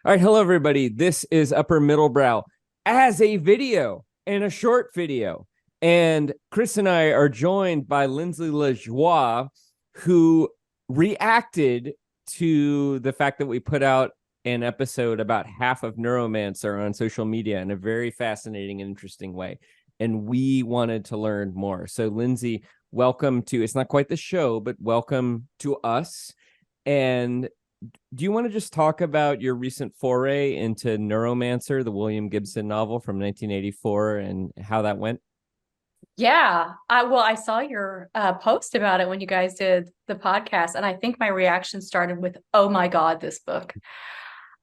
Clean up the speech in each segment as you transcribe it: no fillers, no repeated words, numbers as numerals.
All right, hello everybody. This is Upper Middlebrow as a video and a short video. And Chris and I are joined by Lindsay LaJoie, who reacted to the fact that we put out an episode about half of Neuromancer on social media in a very fascinating and interesting way. And we wanted to learn more. So Lindsay, welcome to, it's not quite the show, but welcome to us. And do you want to just talk about your recent foray into Neuromancer, the William Gibson novel from 1984, and how that went? Yeah, I saw your post about it when you guys did the podcast, and I think my reaction started with, "Oh my God, this book."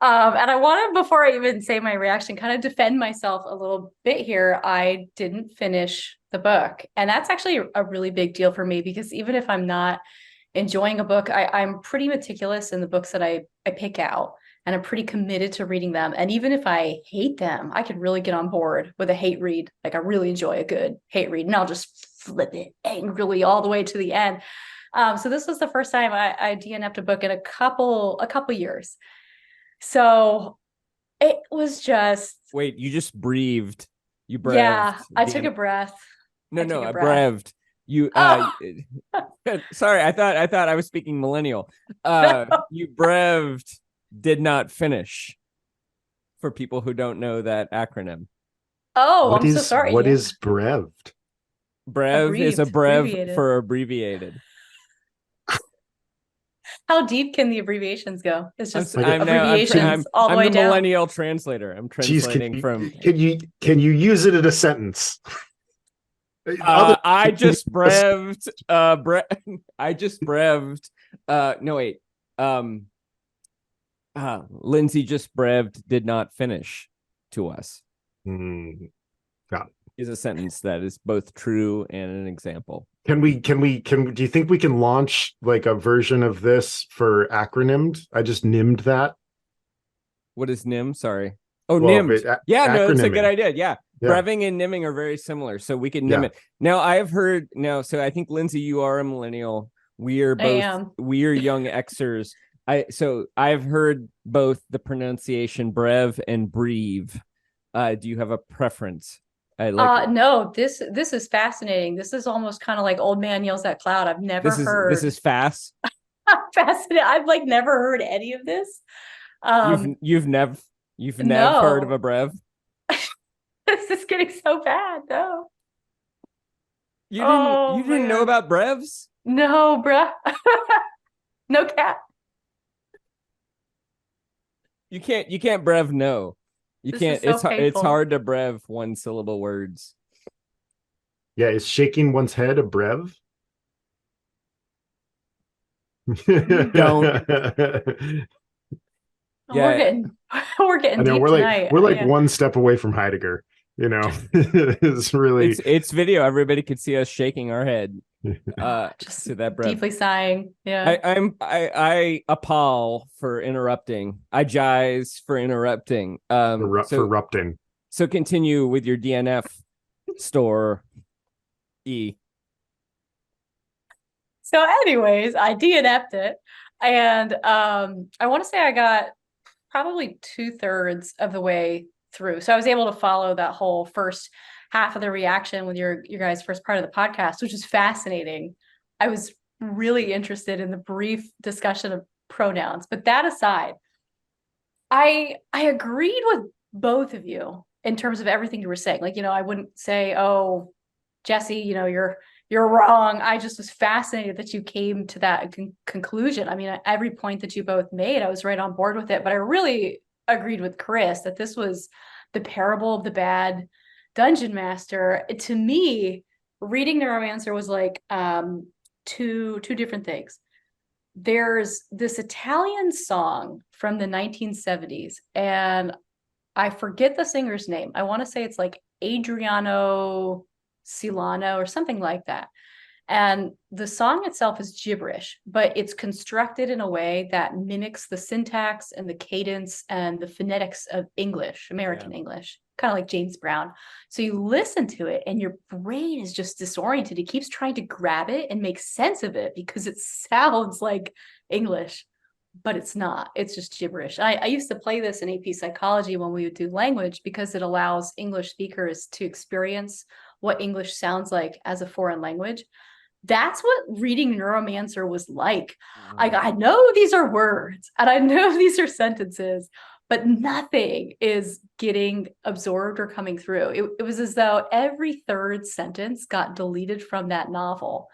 And I want to, before I even say my reaction, kind of defend myself a little bit here. I didn't finish the book, and that's actually a really big deal for me because even if I'm not enjoying a book, I'm pretty meticulous in the books that I pick out, and I'm pretty committed to reading them. And even if I hate them, I could really get on board with a hate read. Like I really enjoy a good hate read, and I'll just flip it angrily all the way to the end. So this was the first time I DNF'd a book in a couple years. So it was just, Wait, you just breathed. You breved. yeah, I took a breath. No, I took no, a I breath. breved. You Oh, sorry, I thought I was speaking millennial. You breved did not finish for people who don't know that acronym. oh, What I'm so is sorry. what Yeah. is breved? Brev is a brev Abbreviated. for abbreviated. How deep can the abbreviations go? It's I'm just Like, I'm now abbreviations all the I'm way the down. millennial translator. I'm geez, translating from can you use it in a sentence? Other I just breved I just breved no wait. Um Lindsay just breved did not finish to us got it. is a sentence that is both true and an example. Do you think we can launch like a version of this for acronymed? I just nimmed that. What is nim? Sorry. Oh, Well, nimmed. Yeah, no, it's a good acronyming. idea. Yeah. Yeah, Breving and nimming are very similar. So we can nim yeah. it. Now I have heard so I think Lindsay, you are a millennial. We are I both am. young Xers. I've heard both the pronunciation brev and breve. Do you have a preference? I like No, this is fascinating. This is almost kind of like old man yells at cloud. I've never this heard is fast. fascinating. I've like never heard any of this. Um, You've never heard of a no, brev. this is getting so bad. No. You Oh didn't know man. about brevs? No, bruh. No cat. You can't brev no. You This is can't. so It's painful. hard to brev one syllable words. Yeah, is shaking one's head a brev? Don't. We're Yeah, getting we're I getting know deep tonight. we're like Yeah. one step away from Heidegger, you know. It's really it's video. Everybody could see us shaking our head Just to that brev. deeply sighing. Yeah. I appall for interrupting. I jize for interrupting. for erupting. So continue with your DNF store E. So, anyways, I DNF'd it. And I want to say I got probably 2/3 of the way through. So I was able to follow that whole first half of the reaction with your guys' first part of the podcast, which is fascinating. I was really interested in the brief discussion of pronouns. But that aside, I agreed with both of you in terms of everything you were saying. Like, I wouldn't say, "Oh, Jesse, you're wrong." I just was fascinated that you came to that conclusion. I mean, every point that you both made, I was right on board with it. But I really agreed with Chris that this was the parable of the bad dungeon master. To me, reading Neuromancer was like two different things. There's this Italian song from the 1970s, and I forget the singer's name. I want to say it's like Adriano Silano or something like that. And the song itself is gibberish, but it's constructed in a way that mimics the syntax and the cadence and the phonetics of English, American English, kind of like James Brown. So you listen to it and your brain is just disoriented. It keeps trying to grab it and make sense of it because it sounds like English. but it's not. It's just gibberish. I used to play this in AP psychology when we would do language because it allows English speakers to experience what English sounds like as a foreign language. That's what reading Neuromancer was like. I know these are words and I know these are sentences, but nothing is getting absorbed or coming through. It was as though every third sentence got deleted from that novel.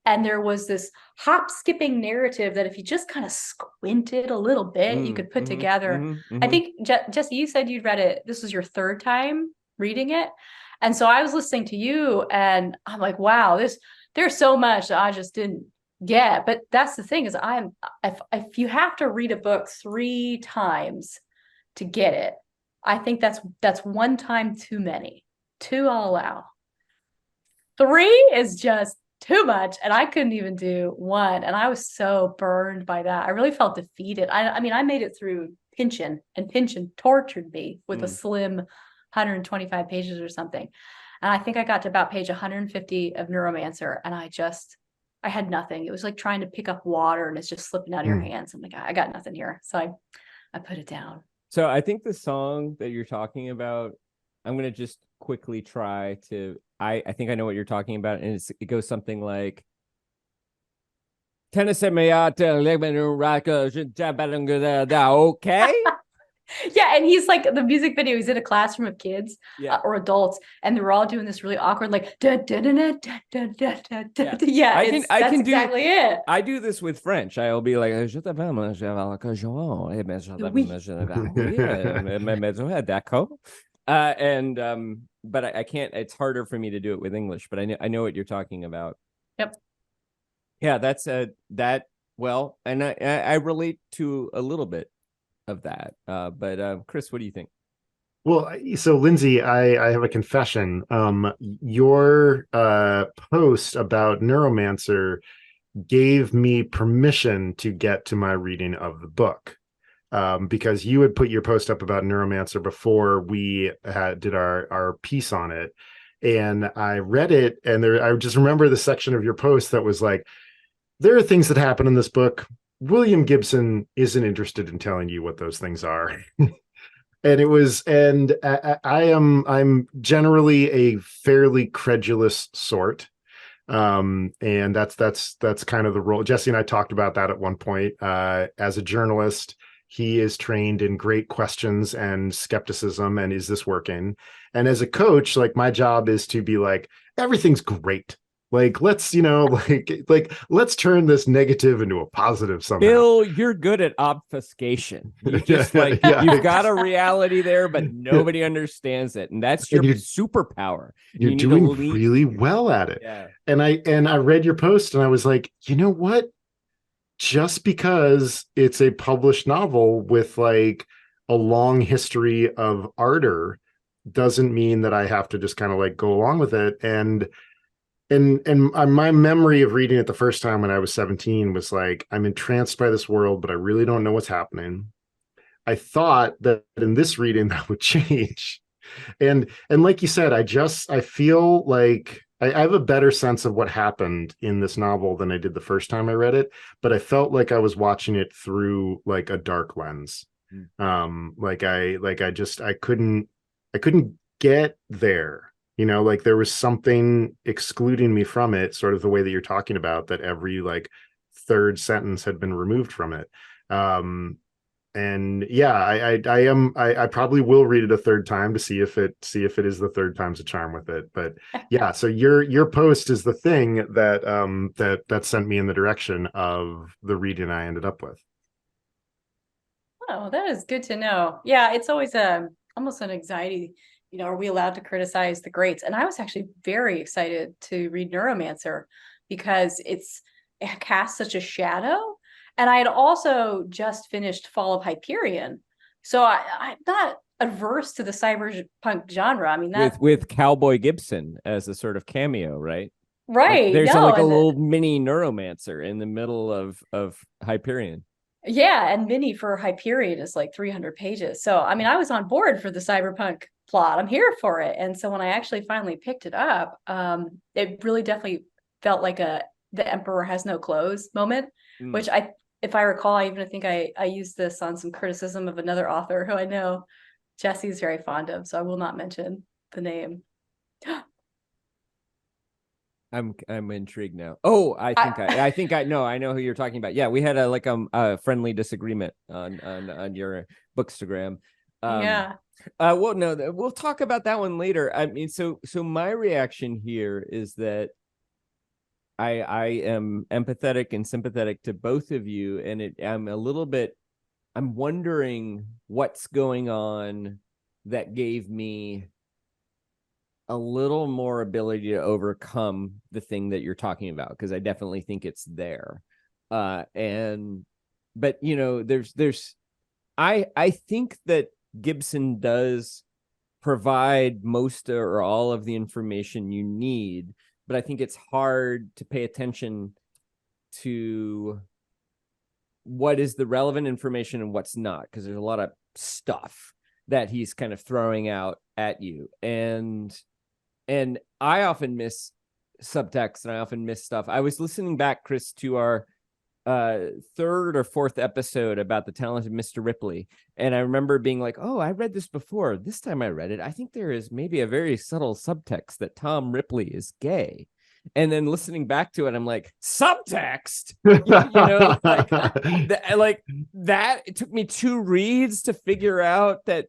And there was this hop skipping narrative that if you just kind of squinted a little bit, you could put together. I think, Jesse, you said you'd read it. This was your third time reading it. And so I was listening to you and I'm like, wow, there's so much that I just didn't get. But that's the thing is if you have to read a book 3 times to get it, I think that's 1 time too many. 2 I'll allow. 3 is just too much, and I couldn't even do 1, and I was so burned by that. I really felt defeated. I mean, I made it through Pynchon, and Pynchon tortured me with a slim 125 pages or something. And I think I got to about page 150 of Neuromancer, and I had nothing. It was like trying to pick up water, and it's just slipping out of your hands. I'm like, I got nothing here, so I put it down. So I think the song that you're talking about, I'm gonna just quickly try to. I think I know what you're talking about, and it goes something like. Okay. Yeah, and he's like the music video. He's in a classroom of kids or adults, and they're all doing this really awkward, like da da da da da da da da. Yeah, that's exactly it. I do this with French. I'll be like, but I can't. It's harder for me to do it with English. But I know what you're talking about. Yep. Yeah, that's that. Well, and I relate to a little bit of that. But Chris, what do you think? Well, so Lindsay, I have a confession. Your post about Neuromancer gave me permission to get to my reading of the book. Because you had put your post up about Neuromancer before we did our piece on it. And I read it, and I just remember the section of your post that was like, there are things that happen in this book. William Gibson isn't interested in telling you what those things are. And I'm generally a fairly credulous sort. And that's kind of the role. Jesse and I talked about that at one point. As a journalist, he is trained in great questions and skepticism, and is this working? And as a coach, like, my job is to be like, everything's great. Like, let's let's turn this negative into a positive somehow. Bill, you're good at obfuscation. You just you've got a reality there, but nobody understands it, and that's your superpower. You're doing really well at it. Yeah. And I read your post, and I was like, you know what? Just because it's a published novel with like a long history of ardor doesn't mean that I have to just kind of like go along with it. And my memory of reading it the first time when I was 17 was like, I'm entranced by this world, but I really don't know what's happening. I thought that in this reading that would change. And like you said, I feel like I have a better sense of what happened in this novel than I did the first time I read it, but I felt like I was watching it through like a dark lens. I couldn't get there. You know, like there was something excluding me from it, sort of the way that you're talking about, that every like third sentence had been removed from it. And yeah, I probably will read it a third time to see if it is the third time's a charm with it. But yeah, so your post is the thing that sent me in the direction of the reading I ended up with. Oh, that is good to know. Yeah, it's always almost an anxiety. You know, are we allowed to criticize the greats? And I was actually very excited to read Neuromancer because it casts such a shadow. And I had also just finished Fall of Hyperion. So I'm not averse to the cyberpunk genre. I mean, with Cowboy Gibson as a sort of cameo, right? Right. Like, there's a little mini Neuromancer in the middle of Hyperion. Yeah, and mini for Hyperion is like 300 pages. So, I mean, I was on board for the cyberpunk plot. I'm here for it. And so when I actually finally picked it up, it really definitely felt like the Emperor has no clothes moment, which if I recall, I even think I used this on some criticism of another author who I know Jesse's very fond of, so I will not mention the name. I'm intrigued now. Oh, I think I know who you're talking about. Yeah, we had a friendly disagreement on your Bookstagram. Yeah. Well, no, we'll talk about that one later. I mean, so my reaction here is that I am empathetic and sympathetic to both of you, and I'm wondering what's going on that gave me a little more ability to overcome the thing that you're talking about, because I definitely think it's there. But I think that Gibson does provide most or all of the information you need, but I think it's hard to pay attention to what is the relevant information and what's not, because there's a lot of stuff that he's kind of throwing out at you. And I often miss subtext, and I often miss stuff. I was listening back, Chris, to our third or fourth episode about the talented Mr. Ripley, and I remember being like, oh, I read this before. This time I read it, I think there is maybe a very subtle subtext that Tom Ripley is gay. And then listening back to it, I'm like, subtext? Like that. It took me 2 reads to figure out that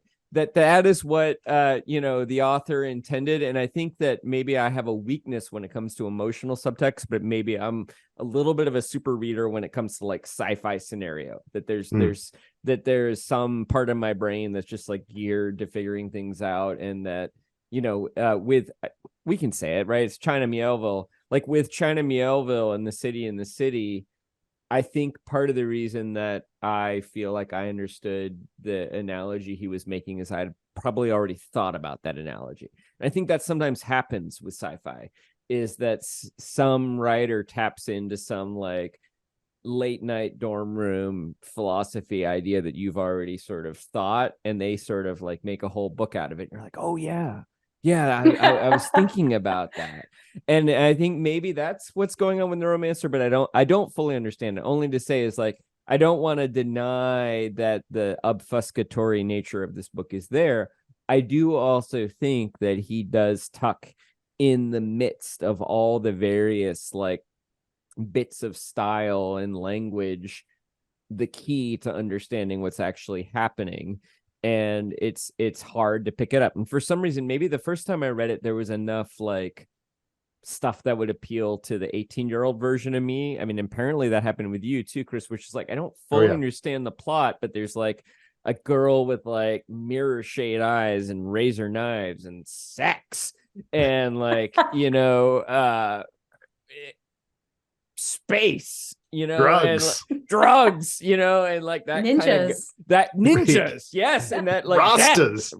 is what the author intended. And I think that maybe I have a weakness when it comes to emotional subtext, but maybe I'm a little bit of a super reader when it comes to like sci-fi scenario, that there's some part of my brain that's just like geared to figuring things out. And that we can say it, right? It's China Miéville. Like with China Miéville and the city, I think part of the reason that I feel like I understood the analogy he was making is I'd probably already thought about that analogy. And I think that sometimes happens with sci-fi, is that some writer taps into some like late night dorm room philosophy idea that you've already sort of thought, and they sort of like make a whole book out of it. And you're like, oh yeah, I was thinking about that. And I think maybe that's what's going on with Neuromancer, but I don't fully understand it. Only to say is like, I don't want to deny that the obfuscatory nature of this book is there. I do also think that he does tuck in the midst of all the various like bits of style and language the key to understanding what's actually happening. And it's hard to pick it up. And for some reason, maybe the first time I read it, there was enough like stuff that would appeal to the 18-year-old version of me. I mean, apparently that happened with you too, Chris, which is like, I don't fully understand the plot, but there's like a girl with like mirror shade eyes and razor knives and sex and like, space, drugs, and drugs, and like that ninjas. kind of that ninjas, yes, and that like rastas,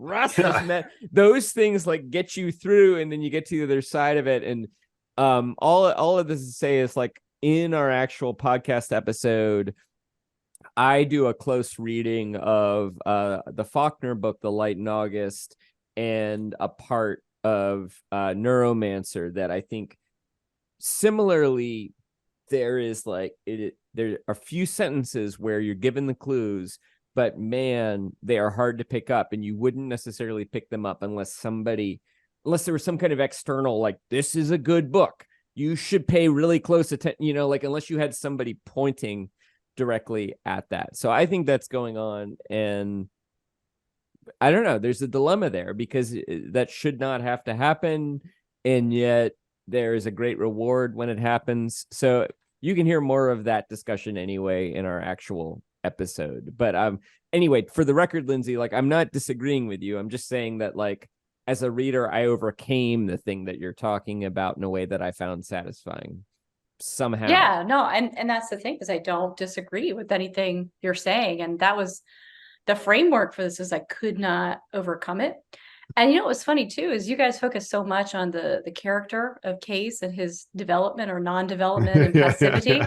and that those things like get you through, and then you get to the other side of it. And all of this to say is like in our actual podcast episode, I do a close reading of the Faulkner book, The Light in August, and a part of Neuromancer that I think similarly there is like there are a few sentences where you're given the clues, but man, they are hard to pick up, and you wouldn't necessarily pick them up unless there was some kind of external, like, this is a good book, you should pay really close attention, like unless you had somebody pointing directly at that. So I think that's going on, and I don't know, there's a dilemma there, because that should not have to happen, and yet there is a great reward when it happens. So you can hear more of that discussion anyway in our actual episode. But anyway, for the record, Lindsay, like, I'm not disagreeing with you. I'm just saying that, like, as a reader, I overcame the thing that you're talking about in a way that I found satisfying somehow. Yeah, no, and that's the thing, is I don't disagree with anything you're saying. And that was the framework for this, is I could not overcome it. And what was funny too is you guys focus so much on the character of Case and his development or non-development and passivity.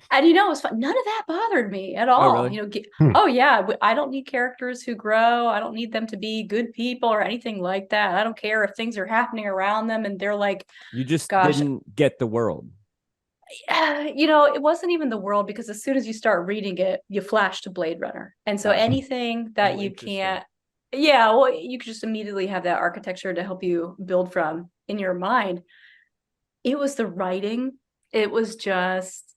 And it was fun. None of that bothered me at all. Oh, really? Oh yeah, I don't need characters who grow. I don't need them to be good people or anything like that. I don't care if things are happening around them and they're like, you just didn't get the world. It wasn't even the world, because as soon as you start reading it, you flash to Blade Runner. And so anything that you can't, well, you could just immediately have that architecture to help you build from in your mind. It was the writing. It was just,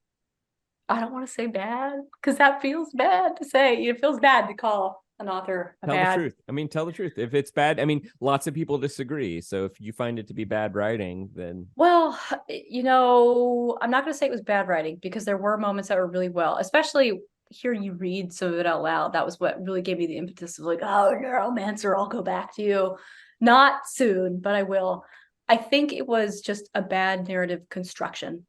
I don't want to say bad, because that feels bad to say. It feels bad to call an author tell bad. the truth. I mean, tell the truth. If it's bad, I mean, lots of people disagree. So if you find it to be bad writing, then Well, I'm not going to say it was bad writing, because there were moments that were really well, especially hearing you read some of it out loud. That was what really gave me the impetus of like, oh, Neuromancer, I'll go back to you. Not soon, but I will. I think it was just a bad narrative construction.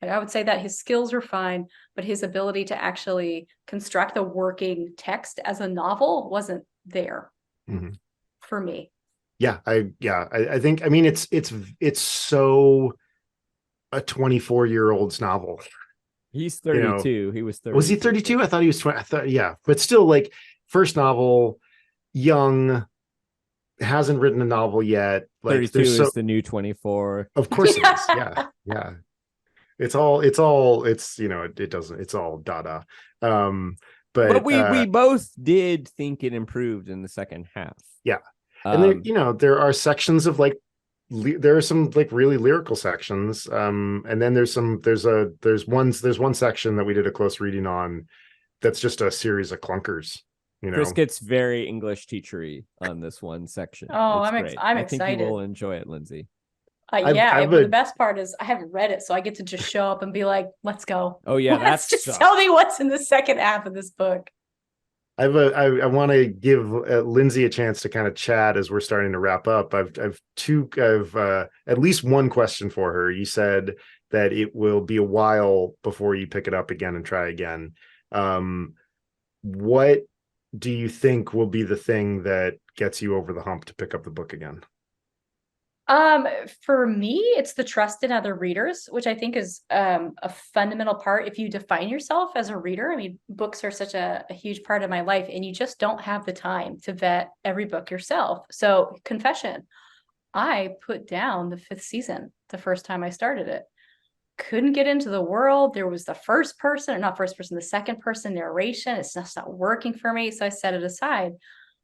Like, I would say that his skills were fine, but his ability to actually construct a working text as a novel wasn't there for me. I think, I mean, it's so a 24-year-old's novel. he's 32. You know, he was 32. Was he 32? I thought he was 20. I thought, yeah, but still, like, first novel, young, hasn't written a novel yet. Like, 32 is the new 24. Of course it is. Yeah. It's all, it doesn't, it's all dada. But we both did think it improved in the second half. Yeah. And there are sections of like, there are some like really lyrical sections. And then there's one section that we did a close reading on that's just a series of clunkers. Chris gets very English teachery on this one section. Oh, I'm excited. I think you will enjoy it, Lindsay. The best part is I haven't read it, so I get to just show up and be like, let's go. Oh yeah, let's just tell me what's in the second half of this book. I want to give Lindsay a chance to kind of chat as we're starting to wrap up. I've at least one question for her. You said that it will be a while before you pick it up again and try again. What do you think will be the thing that gets you over the hump to pick up the book again? For me, it's the trust in other readers, which I think is a fundamental part. If you define yourself as a reader, I mean, books are such a huge part of my life, and you just don't have the time to vet every book yourself. So, confession, I put down the 5th season the first time I started it. Couldn't get into the world. There was the second person narration. It's just not working for me. So I set it aside.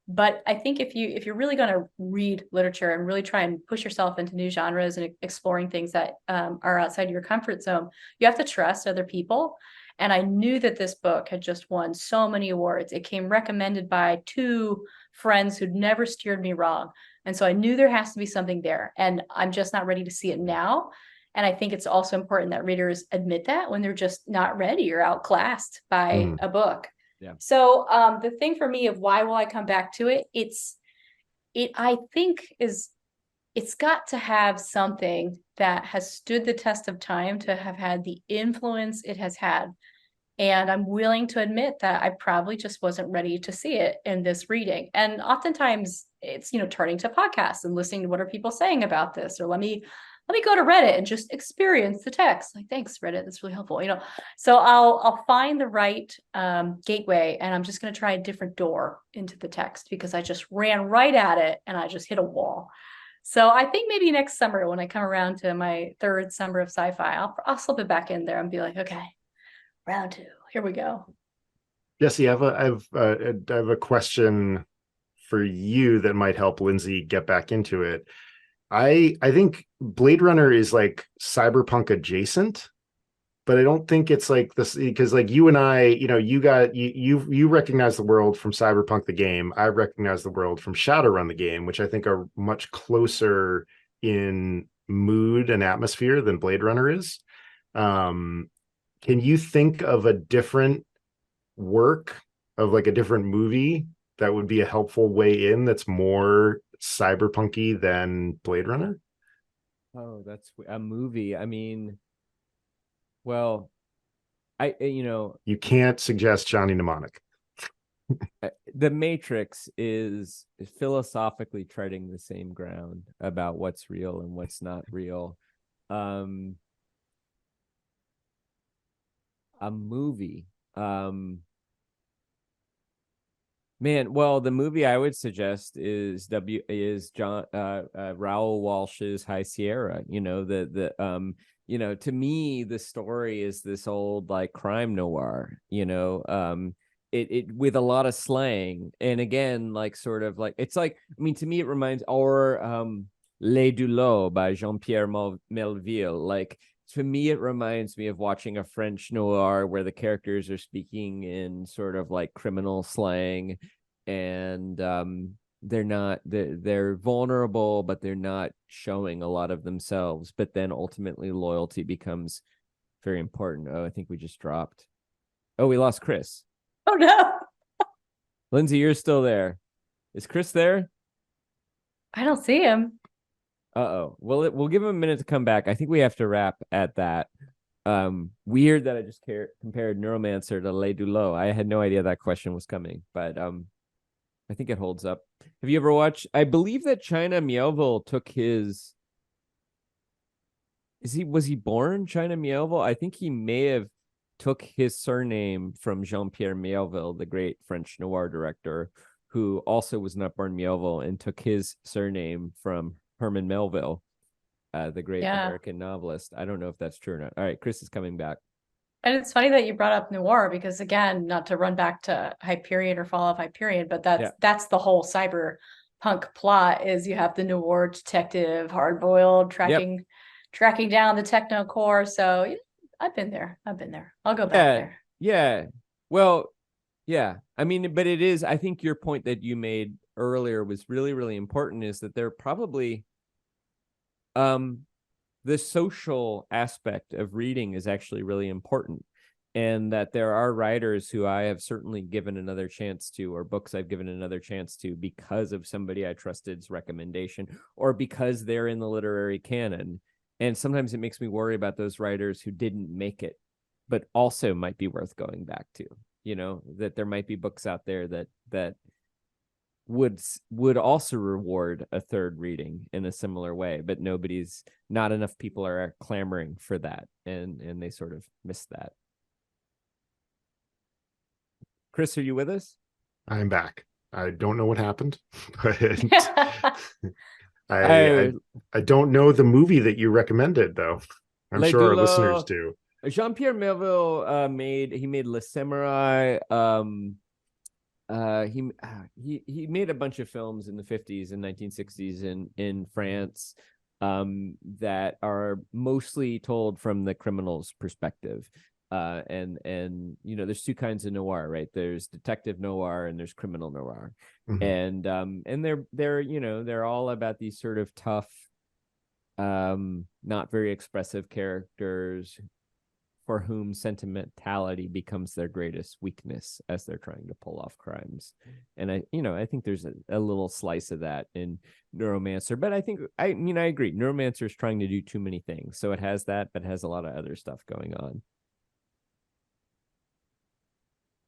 But I think if you're really going to read literature and really try and push yourself into new genres and exploring things that are outside your comfort zone, you have to trust other people. And I knew that this book had just won so many awards. It came recommended by 2 friends who'd never steered me wrong. And so I knew there has to be something there. And I'm just not ready to see it now. And I think it's also important that readers admit that when they're just not ready or outclassed by a book. Yeah. So the thing for me of why will I come back to it? I think it's got to have something that has stood the test of time to have had the influence it has had. And I'm willing to admit that I probably just wasn't ready to see it in this reading. And oftentimes it's, turning to podcasts and listening to what are people saying about this, or let me go to Reddit and just experience the text. Like, thanks, Reddit. That's really helpful. So I'll find the right gateway, and I'm just going to try a different door into the text, because I just ran right at it and I just hit a wall. So I think maybe next summer, when I come around to my 3rd summer of sci-fi, I'll slip it back in there and be like, okay, round 2, here we go. Jesse, I have a question for you that might help Lindsay get back into it. I think Blade Runner is like cyberpunk adjacent, but I don't think it's like this, because like you and I, you recognize the world from Cyberpunk the game. I recognize the world from Shadowrun the game, which I think are much closer in mood and atmosphere than Blade Runner is. Can you think of a different work of like a different movie that would be a helpful way in that's more cyberpunky than Blade Runner? Oh, that's a movie. I mean, well, you can't suggest Johnny Mnemonic. The Matrix is philosophically treading the same ground about what's real and what's not real. A movie. Man, well, the movie I would suggest is Raoul Walsh's High Sierra. to me, the story is this old like crime noir, it with a lot of slang. And again, like sort of like, it's like, I mean, to me, it reminds, or Les Dulots by Jean-Pierre Melville. Like, to me, it reminds me of watching a French noir where the characters are speaking in sort of like criminal slang, and they're vulnerable, but they're not showing a lot of themselves. But then ultimately loyalty becomes very important. Oh, I think we just dropped. Oh, we lost Chris. Oh no. Lindsay, you're still there. Is Chris there? I don't see him. Uh-oh. Well, we'll give him a minute to come back. I think we have to wrap at that. Weird that I just compared Neuromancer to Les Dulots. I had no idea that question was coming, but I think it holds up. Have you ever watched? I believe that China Miéville took his. Was he born China Miéville? I think he may have took his surname from Jean-Pierre Melville, the great French noir director, who also was not born Miéville, and took his surname from Herman Melville, the great American novelist. I don't know if that's true or not. All right, Chris is coming back. And it's funny that you brought up noir, because again, not to run back to Hyperion or Fall of Hyperion, but that's the whole cyberpunk plot, is you have the noir detective, hard-boiled, tracking down the techno core. So I've been there. I'll go back there. Yeah. Well, yeah. I mean, but it is, I think your point that you made earlier was really, really important, is that they're probably the social aspect of reading is actually really important, and that there are writers who I have certainly given another chance to, or books I've given another chance to, because of somebody I trusted's recommendation, or because they're in the literary canon. And sometimes it makes me worry about those writers who didn't make it, but also might be worth going back to, that there might be books out there that would also reward a third reading in a similar way, but not enough people are clamoring for that, and they sort of missed that. Chris, are you with us? I'm back. I don't know what happened, but I don't know the movie that you recommended, though. I'm sure our listeners do. Jean-Pierre Melville made Le Samurai. He made a bunch of films in the 50s and 1960s in France that are mostly told from the criminal's perspective. And there's two kinds of noir, right? There's detective noir and there's criminal noir. Mm-hmm. And they're all about these sort of tough, not very expressive characters for whom sentimentality becomes their greatest weakness as they're trying to pull off crimes. And I think there's a little slice of that in Neuromancer, but I agree. Neuromancer is trying to do too many things. So it has that, but it has a lot of other stuff going on.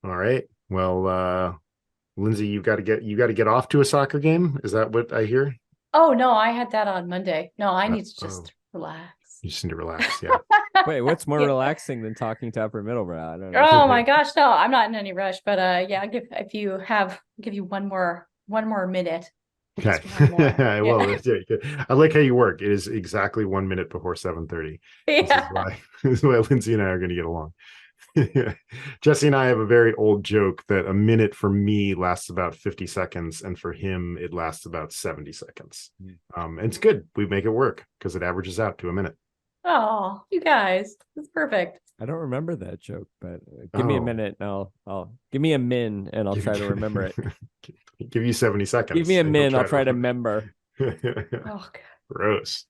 All right. Well, Lindsay, you got to get off to a soccer game. Is that what I hear? Oh no, I had that on Monday. No, I need to just relax. You just need to relax. Yeah. Wait, what's more relaxing than talking to upper middlebrow? I don't know. Oh my gosh, no, I'm not in any rush, but I'll give you one more minute. Okay. Well, I like how you work. It is exactly 1 minute before 7:30. Yeah. This is why Lindsay and I are going to get along. Jesse and I have a very old joke that a minute for me lasts about 50 seconds, and for him it lasts about 70 seconds. And it's good. We make it work because it averages out to a minute. Oh, you guys, that's perfect. I don't remember that joke, but give me a minute and I'll give me a min and I'll try to remember it. Give you 70 seconds. Give me a min, I'll try to remember. Oh, God. Gross.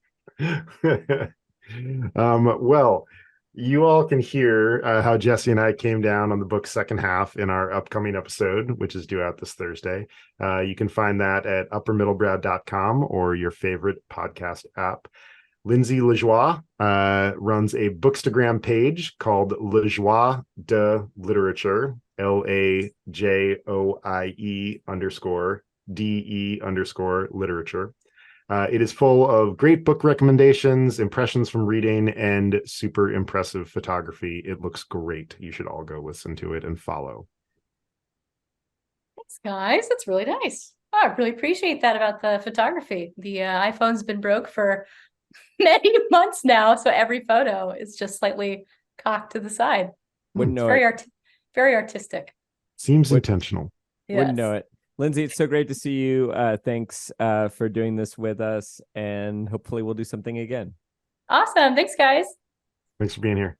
Well, you all can hear how Jesse and I came down on the book's second half in our upcoming episode, which is due out this Thursday. You can find that at uppermiddlebrow.com or your favorite podcast app. Lindsay Lajoie runs a Bookstagram page called La Joie de Literature, LAJOIE_DE_literature. It is full of great book recommendations, impressions from reading, and super impressive photography. It looks great. You should all go listen to it and follow. Thanks, guys. That's really nice. Oh, I really appreciate that about the photography. The iPhone's been broke for many months now. So every photo is just slightly cocked to the side. Wouldn't know Very it. very artistic. Seems Would- intentional. Wouldn't Yes. know it. Lindsay, it's so great to see you. Thanks for doing this with us, and hopefully we'll do something again. Awesome. Thanks, guys. Thanks for being here.